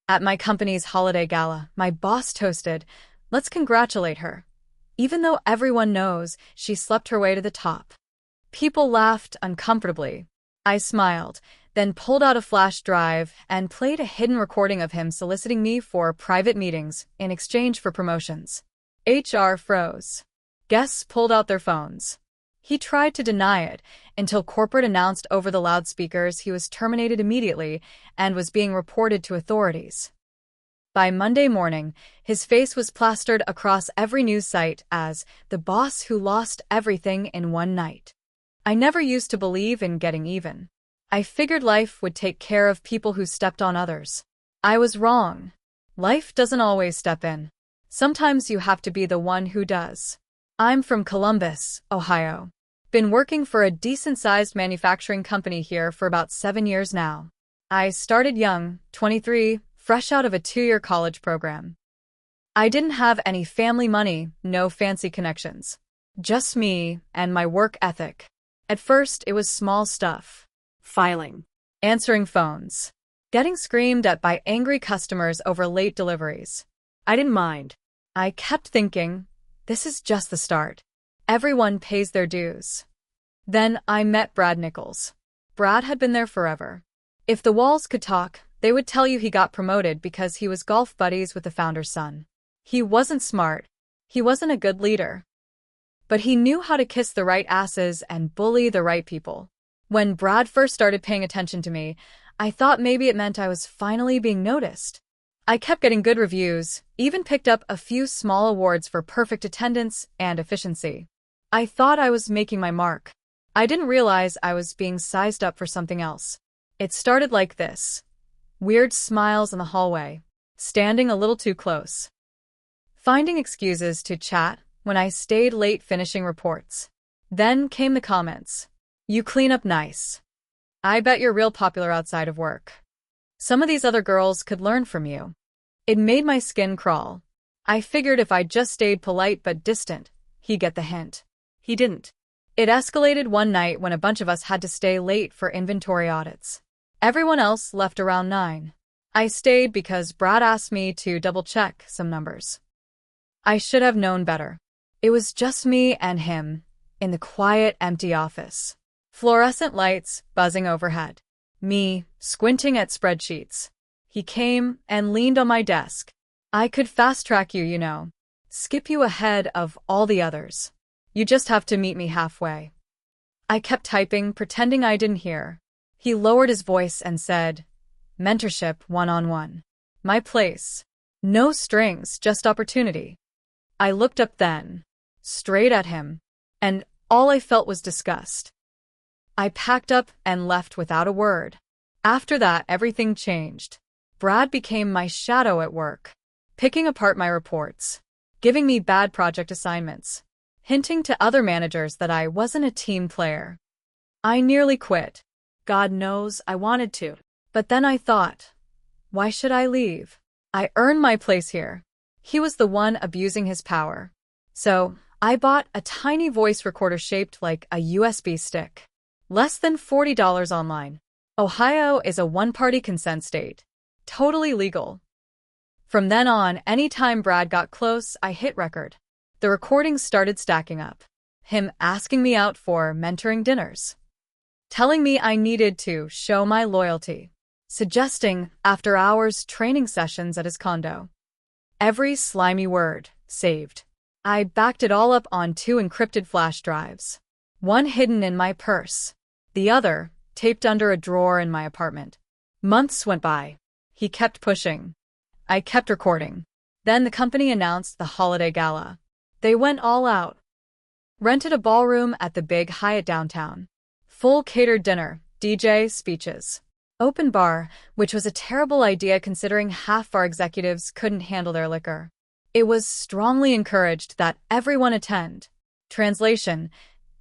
At my company's holiday gala, my boss toasted, "Let's congratulate her," even though everyone knows she slept her way to the top. People laughed uncomfortably. I smiled, then pulled out a flash drive and played a hidden recording of him soliciting me for private meetings in exchange for promotions. HR froze. Guests pulled out their phones. He tried to deny it until corporate announced over the loudspeakers he was terminated immediately and was being reported to authorities. By Monday morning, his face was plastered across every news site as the boss who lost everything in one night. I never used to believe in getting even. I figured life would take care of people who stepped on others. I was wrong. Life doesn't always step in. Sometimes you have to be the one who does. I'm from Columbus, Ohio. Been working for a decent-sized manufacturing company here for about 7 years now. I started young, 23, fresh out of a 2-year college program. I didn't have any family money, no fancy connections. Just me and my work ethic. At first, it was small stuff. Filing. Answering phones. Getting screamed at by angry customers over late deliveries. I didn't mind. I kept thinking, this is just the start. Everyone pays their dues. Then I met Brad Nichols. Brad had been there forever. If the walls could talk, they would tell you he got promoted because he was golf buddies with the founder's son. He wasn't smart. He wasn't a good leader. But he knew how to kiss the right asses and bully the right people. When Brad first started paying attention to me, I thought maybe it meant I was finally being noticed. I kept getting good reviews, even picked up a few small awards for perfect attendance and efficiency. I thought I was making my mark. I didn't realize I was being sized up for something else. It started like this. Weird smiles in the hallway. Standing a little too close. Finding excuses to chat when I stayed late finishing reports. Then came the comments. You clean up nice. I bet you're real popular outside of work. Some of these other girls could learn from you. It made my skin crawl. I figured if I just stayed polite but distant, he'd get the hint. He didn't. It escalated one night when a bunch of us had to stay late for inventory audits. Everyone else left around 9. I stayed because Brad asked me to double-check some numbers. I should have known better. It was just me and him, in the quiet, empty office. Fluorescent lights buzzing overhead. Me, squinting at spreadsheets. He came and leaned on my desk. I could fast-track you, you know. Skip you ahead of all the others. You just have to meet me halfway. I kept typing, pretending I didn't hear. He lowered his voice and said, Mentorship one-on-one. My place. No strings, just opportunity. I looked up then, straight at him, and all I felt was disgust. I packed up and left without a word. After that, everything changed. Brad became my shadow at work, picking apart my reports, giving me bad project assignments, hinting to other managers that I wasn't a team player. I nearly quit. God knows I wanted to. But then I thought, why should I leave? I earned my place here. He was the one abusing his power. So, I bought a tiny voice recorder shaped like a USB stick. Less than $40 online. Ohio is a one-party consent state. Totally legal. From then on, anytime Brad got close, I hit record. The recordings started stacking up. Him asking me out for mentoring dinners. Telling me I needed to show my loyalty. Suggesting after-hours training sessions at his condo. Every slimy word, saved. I backed it all up on 2 encrypted flash drives. One hidden in my purse. The other, taped under a drawer in my apartment. Months went by. He kept pushing. I kept recording. Then the company announced the holiday gala. They went all out. Rented a ballroom at the big Hyatt downtown. Full catered dinner, DJ, speeches. Open bar, which was a terrible idea considering half our executives couldn't handle their liquor. It was strongly encouraged that everyone attend. Translation: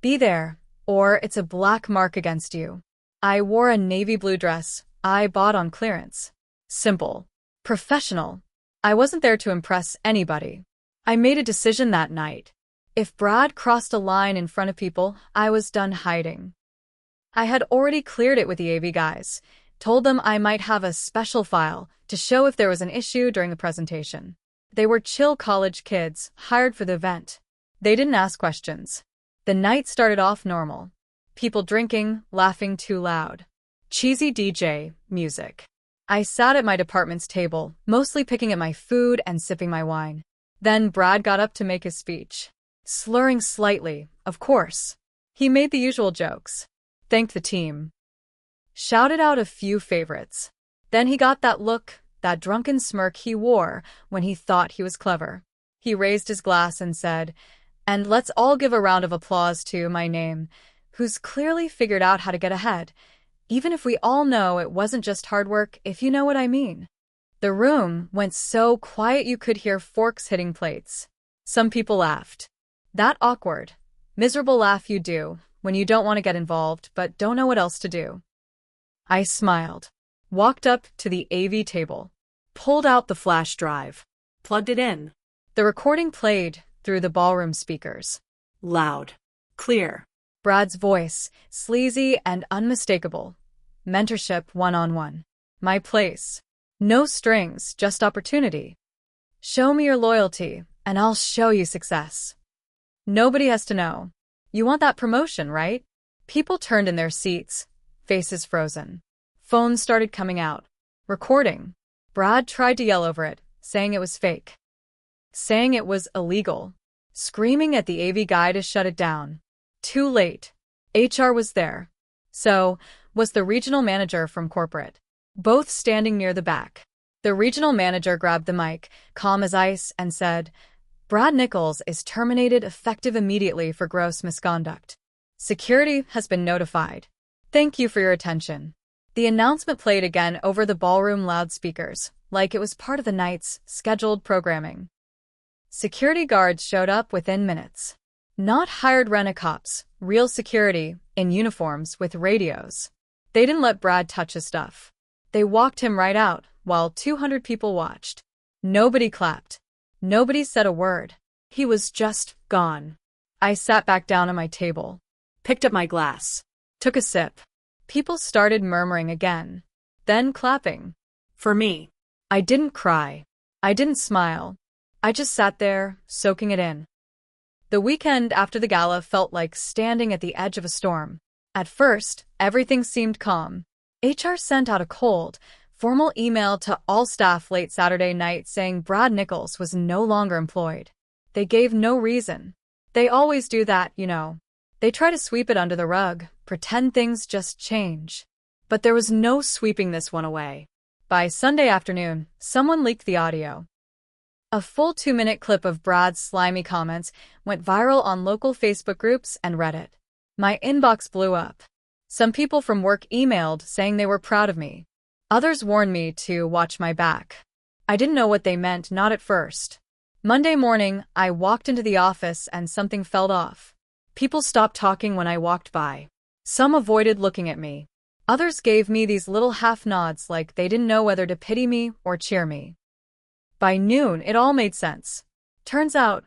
be there, or it's a black mark against you. I wore a navy blue dress I bought on clearance. Simple. Professional. I wasn't there to impress anybody. I made a decision that night. If Brad crossed a line in front of people, I was done hiding. I had already cleared it with the AV guys. Told them I might have a special file to show if there was an issue during the presentation. They were chill college kids, hired for the event. They didn't ask questions. The night started off normal. People drinking, laughing too loud. Cheesy DJ music. I sat at my department's table, mostly picking at my food and sipping my wine. Then Brad got up to make his speech. Slurring slightly, of course. He made the usual jokes. Thanked the team. Shouted out a few favorites. Then he got that look, that drunken smirk he wore when he thought he was clever. He raised his glass and said, "And let's all give a round of applause to my name, who's clearly figured out how to get ahead, even if we all know it wasn't just hard work, if you know what I mean." The room went so quiet you could hear forks hitting plates. Some people laughed. That awkward, miserable laugh you do when you don't want to get involved but don't know what else to do. I smiled, walked up to the AV table, pulled out the flash drive, plugged it in. The recording played through the ballroom speakers. Loud, clear. Brad's voice, sleazy and unmistakable. Mentorship one-on-one. My place. No strings, just opportunity. Show me your loyalty, and I'll show you success. Nobody has to know. You want that promotion, right? People turned in their seats, faces frozen. Phones started coming out. Recording. Brad tried to yell over it, saying it was fake. Saying it was illegal. Screaming at the AV guy to shut it down. Too late. HR was there. So, was the regional manager from corporate. Both standing near the back. The regional manager grabbed the mic, calm as ice, and said, "Brad Nichols is terminated effective immediately for gross misconduct. Security has been notified. Thank you for your attention." The announcement played again over the ballroom loudspeakers, like it was part of the night's scheduled programming. Security guards showed up within minutes. Not hired rent-a-cops, real security, in uniforms with radios. They didn't let Brad touch his stuff. They walked him right out, while 200 people watched. Nobody clapped. Nobody said a word. He was just gone. I sat back down at my table, picked up my glass, took a sip. People started murmuring again, then clapping. For me. I didn't cry. I didn't smile. I just sat there, soaking it in. The weekend after the gala felt like standing at the edge of a storm. At first, everything seemed calm. HR sent out a cold, formal email to all staff late Saturday night saying Brad Nichols was no longer employed. They gave no reason. They always do that, you know. They try to sweep it under the rug, pretend things just change. But there was no sweeping this one away. By Sunday afternoon, someone leaked the audio. A full 2-minute clip of Brad's slimy comments went viral on local Facebook groups and Reddit. My inbox blew up. Some people from work emailed saying they were proud of me. Others warned me to watch my back. I didn't know what they meant, not at first. Monday morning, I walked into the office and something felt off. People stopped talking when I walked by. Some avoided looking at me. Others gave me these little half nods like they didn't know whether to pity me or cheer me. By noon, it all made sense. Turns out,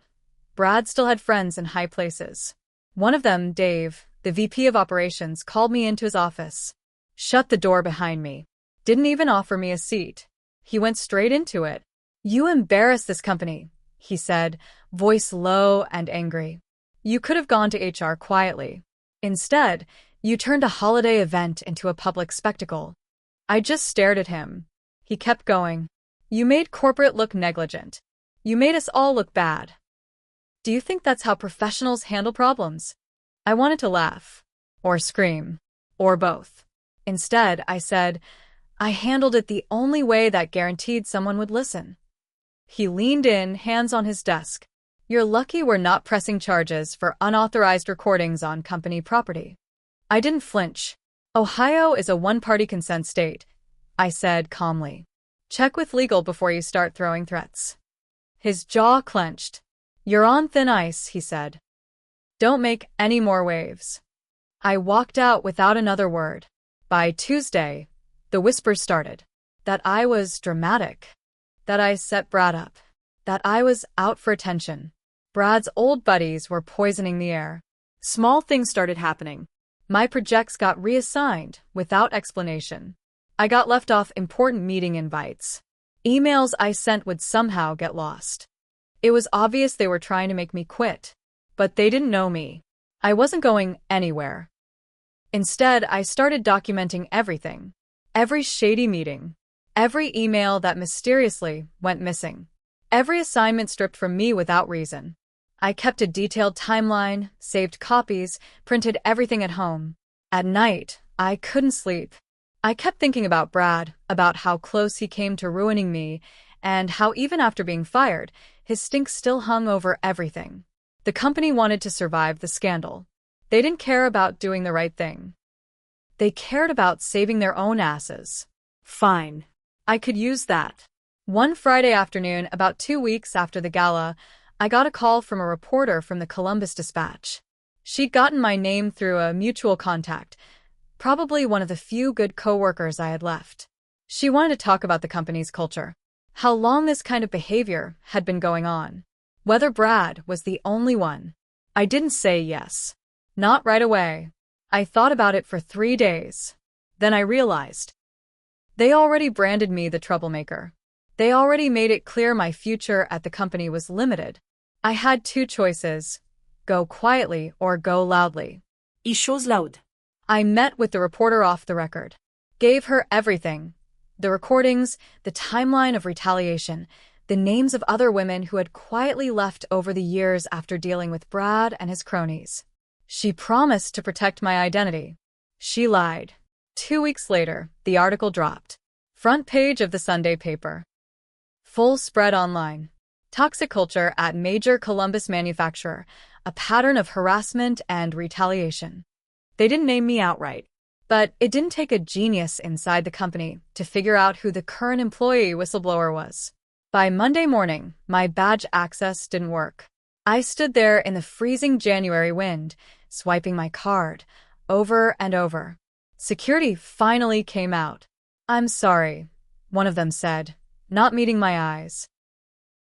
Brad still had friends in high places. One of them, Dave, the VP of operations, called me into his office. Shut the door behind me. Didn't even offer me a seat. He went straight into it. "You embarrass this company," he said, voice low and angry. "You could have gone to HR quietly. Instead, you turned a holiday event into a public spectacle." I just stared at him. He kept going. "You made corporate look negligent. You made us all look bad. Do you think that's how professionals handle problems?" I wanted to laugh. Or scream. Or both. Instead, I said, "I handled it the only way that guaranteed someone would listen." He leaned in, hands on his desk. "You're lucky we're not pressing charges for unauthorized recordings on company property." I didn't flinch. "Ohio is a one-party consent state," I said calmly. "Check with legal before you start throwing threats." His jaw clenched. "You're on thin ice," he said. "Don't make any more waves." I walked out without another word. By Tuesday, the whispers started. That I was dramatic. That I set Brad up. That I was out for attention. Brad's old buddies were poisoning the air. Small things started happening. My projects got reassigned without explanation. I got left off important meeting invites. Emails I sent would somehow get lost. It was obvious they were trying to make me quit, but they didn't know me. I wasn't going anywhere. Instead, I started documenting everything. Every shady meeting. Every email that mysteriously went missing. Every assignment stripped from me without reason. I kept a detailed timeline, saved copies, printed everything at home. At night, I couldn't sleep. I kept thinking about Brad, about how close he came to ruining me, and how even after being fired, his stink still hung over everything. The company wanted to survive the scandal. They didn't care about doing the right thing. They cared about saving their own asses. Fine. I could use that. One Friday afternoon, about 2 weeks after the gala, I got a call from a reporter from the Columbus Dispatch. She'd gotten my name through a mutual contact, probably one of the few good coworkers I had left. She wanted to talk about the company's culture, how long this kind of behavior had been going on, whether Brad was the only one. I didn't say yes. Not right away. I thought about it for 3 days. Then I realized. They already branded me the troublemaker. They already made it clear my future at the company was limited. I had 2 choices: go quietly or go loudly. He shows loud. I met with the reporter off the record. Gave her everything. The recordings, the timeline of retaliation, the names of other women who had quietly left over the years after dealing with Brad and his cronies. She promised to protect my identity. She lied. 2 weeks later, the article dropped. Front page of the Sunday paper. Full spread online. Toxic culture at major Columbus manufacturer, a pattern of harassment and retaliation. They didn't name me outright, but it didn't take a genius inside the company to figure out who the current employee whistleblower was. By Monday morning, my badge access didn't work. I stood there in the freezing January wind, swiping my card, over and over. Security finally came out. "I'm sorry," one of them said, not meeting my eyes.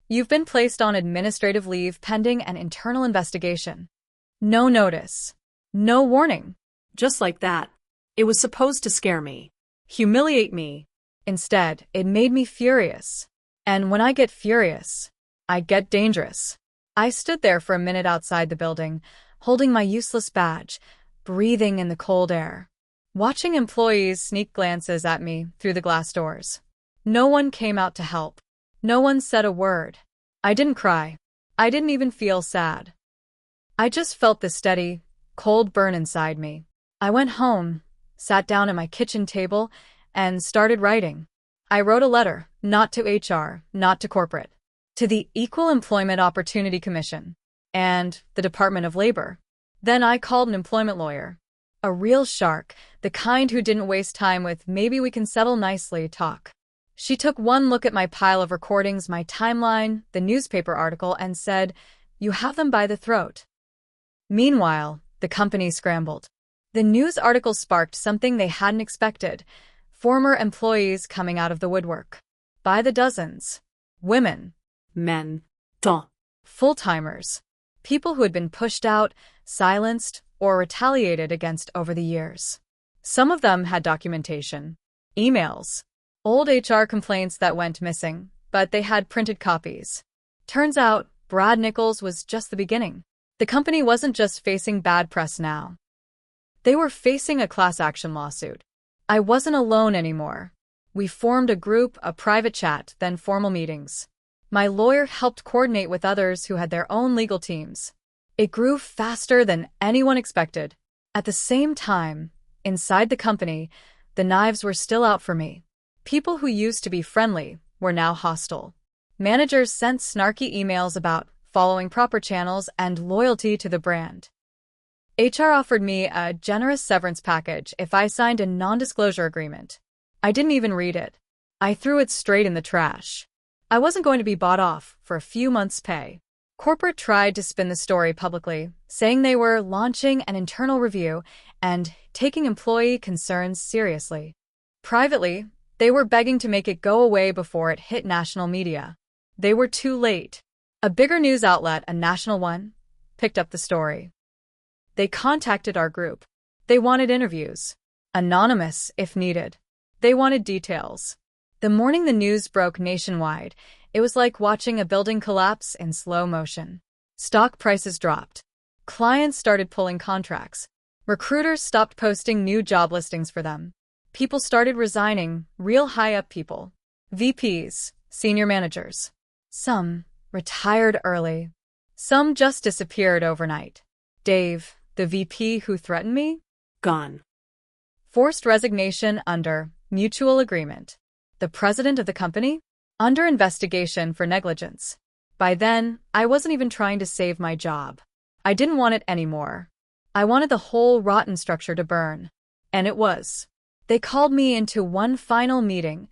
"You've been placed on administrative leave pending an internal investigation." No notice. No warning. Just like that. It was supposed to scare me. Humiliate me. Instead, it made me furious. And when I get furious, I get dangerous. I stood there for a minute outside the building, holding my useless badge, breathing in the cold air, watching employees sneak glances at me through the glass doors. No one came out to help. No one said a word. I didn't cry. I didn't even feel sad. I just felt the steady, cold burn inside me. I went home, sat down at my kitchen table, and started writing. I wrote a letter, not to HR, not to corporate, to the Equal Employment Opportunity Commission and the Department of Labor. Then I called an employment lawyer. A real shark, the kind who didn't waste time with "maybe we can settle nicely" talk. She took one look at my pile of recordings, my timeline, the newspaper article, and said, "You have them by the throat." Meanwhile, the company scrambled. The news article sparked something they hadn't expected: former employees coming out of the woodwork. By the dozens. Women. Men. Temps. Full-timers. People who had been pushed out, silenced, or retaliated against over the years. Some of them had documentation. Emails. Old HR complaints that went missing, but they had printed copies. Turns out, Brad Nichols was just the beginning. The company wasn't just facing bad press now. They were facing a class action lawsuit. I wasn't alone anymore. We formed a group, a private chat, then formal meetings. My lawyer helped coordinate with others who had their own legal teams. It grew faster than anyone expected. At the same time, inside the company, the knives were still out for me. People who used to be friendly were now hostile. Managers sent snarky emails about following proper channels and loyalty to the brand. HR offered me a generous severance package if I signed a non-disclosure agreement. I didn't even read it. I threw it straight in the trash. I wasn't going to be bought off for a few months' pay. Corporate tried to spin the story publicly, saying they were launching an internal review and taking employee concerns seriously. Privately, they were begging to make it go away before it hit national media. They were too late. A bigger news outlet, a national one, picked up the story. They contacted our group. They wanted interviews. Anonymous, if needed. They wanted details. The morning the news broke nationwide, it was like watching a building collapse in slow motion. Stock prices dropped. Clients started pulling contracts. Recruiters stopped posting new job listings for them. People started resigning, real high-up people. VPs, senior managers. Some retired early. Some just disappeared overnight. Dave, the VP who threatened me? Gone. Forced resignation under mutual agreement. The president of the company? Under investigation for negligence. By then, I wasn't even trying to save my job. I didn't want it anymore. I wanted the whole rotten structure to burn. And it was. They called me into one final meeting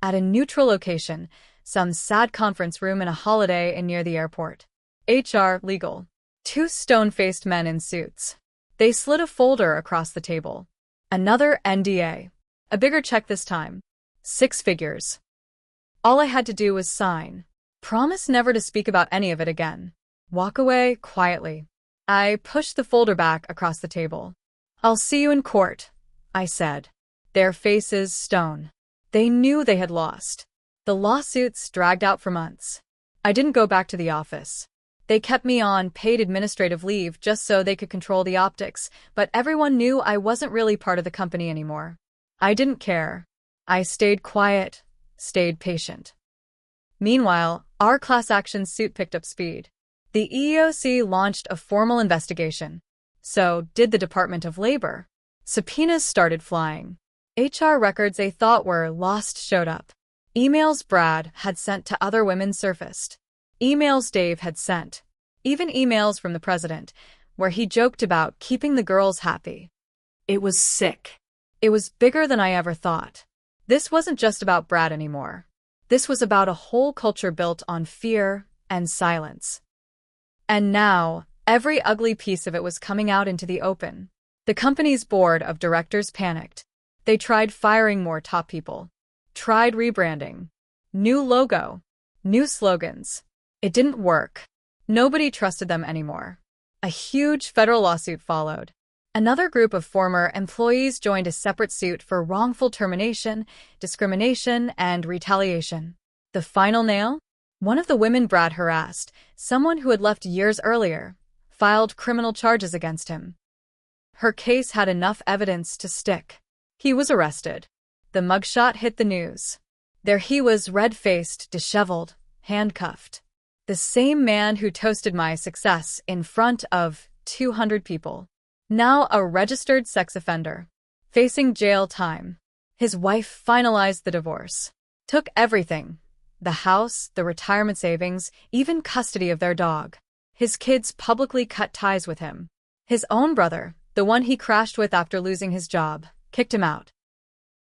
at a neutral location, some sad conference room in a Holiday Inn near the airport. HR, legal. Two stone-faced men in suits. They slid a folder across the table. Another NDA. A bigger check this time. 6 figures. All I had to do was sign. Promise never to speak about any of it again. Walk away quietly. I pushed the folder back across the table. I'll see you in court, I said. Their faces stone. They knew they had lost. The lawsuits dragged out for months. I didn't go back to the office. They kept me on paid administrative leave just so they could control the optics, but everyone knew I wasn't really part of the company anymore. I didn't care. I stayed quiet, stayed patient. Meanwhile, our class action suit picked up speed. The EEOC launched a formal investigation. So did the Department of Labor. Subpoenas started flying. HR records they thought were lost showed up. Emails Brad had sent to other women surfaced. Emails Dave had sent. Even emails from the president, where he joked about keeping the girls happy. It was sick. It was bigger than I ever thought. This wasn't just about Brad anymore. This was about a whole culture built on fear and silence. And now, every ugly piece of it was coming out into the open. The company's board of directors panicked. They tried firing more top people. Tried rebranding. New logo. New slogans. It didn't work. Nobody trusted them anymore. A huge federal lawsuit followed. Another group of former employees joined a separate suit for wrongful termination, discrimination, and retaliation. The final nail? One of the women Brad harassed, someone who had left years earlier, filed criminal charges against him. Her case had enough evidence to stick. He was arrested. The mugshot hit the news. There he was, red-faced, disheveled, handcuffed. The same man who toasted my success in front of 200 people. Now a registered sex offender. Facing jail time. His wife finalized the divorce. Took everything. The house, the retirement savings, even custody of their dog. His kids publicly cut ties with him. His own brother, the one he crashed with after losing his job, kicked him out.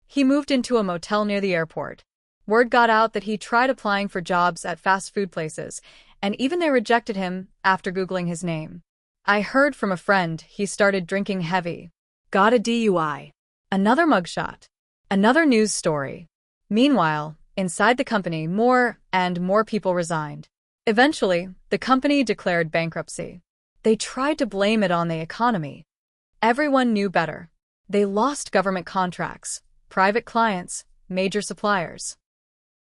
He moved into a motel near the airport. Word got out that he tried applying for jobs at fast food places, and even they rejected him after Googling his name. I heard from a friend he started drinking heavy. Got a DUI. Another mugshot. Another news story. Meanwhile, inside the company, more and more people resigned. Eventually, the company declared bankruptcy. They tried to blame it on the economy. Everyone knew better. They lost government contracts, private clients, major suppliers.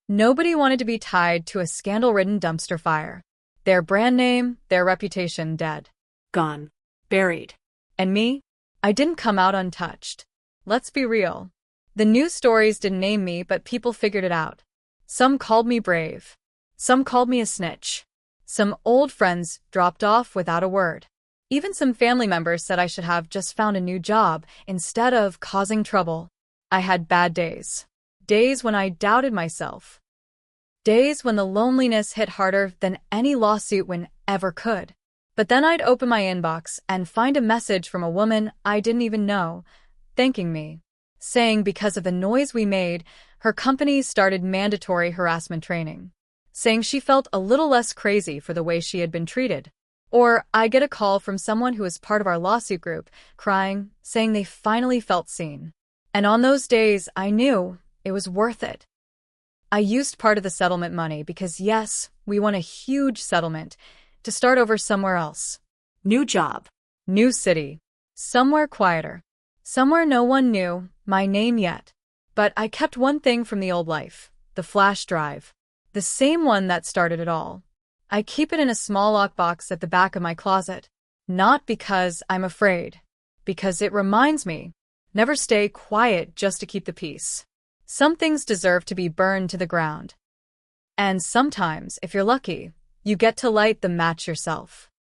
Nobody wanted to be tied to a scandal-ridden dumpster fire. Their brand name, their reputation dead. Gone. Buried. And me? I didn't come out untouched. Let's be real. The news stories didn't name me, but people figured it out. Some called me brave. Some called me a snitch. Some old friends dropped off without a word. Even some family members said I should have just found a new job instead of causing trouble. I had bad days. Days when I doubted myself. Days when the loneliness hit harder than any lawsuit win ever could. But then I'd open my inbox and find a message from a woman I didn't even know, thanking me, saying because of the noise we made, her company started mandatory harassment training, saying she felt a little less crazy for the way she had been treated. Or I get a call from someone who is part of our lawsuit group, crying, saying they finally felt seen. And on those days, I knew it was worth it. I used part of the settlement money because, yes, we won a huge settlement, to start over somewhere else. New job. New city. Somewhere quieter. Somewhere no one knew my name yet. But I kept one thing from the old life, the flash drive. The same one that started it all. I keep it in a small lockbox at the back of my closet. Not because I'm afraid. Because it reminds me, never stay quiet just to keep the peace. Some things deserve to be burned to the ground. And sometimes, if you're lucky, you get to light the match yourself.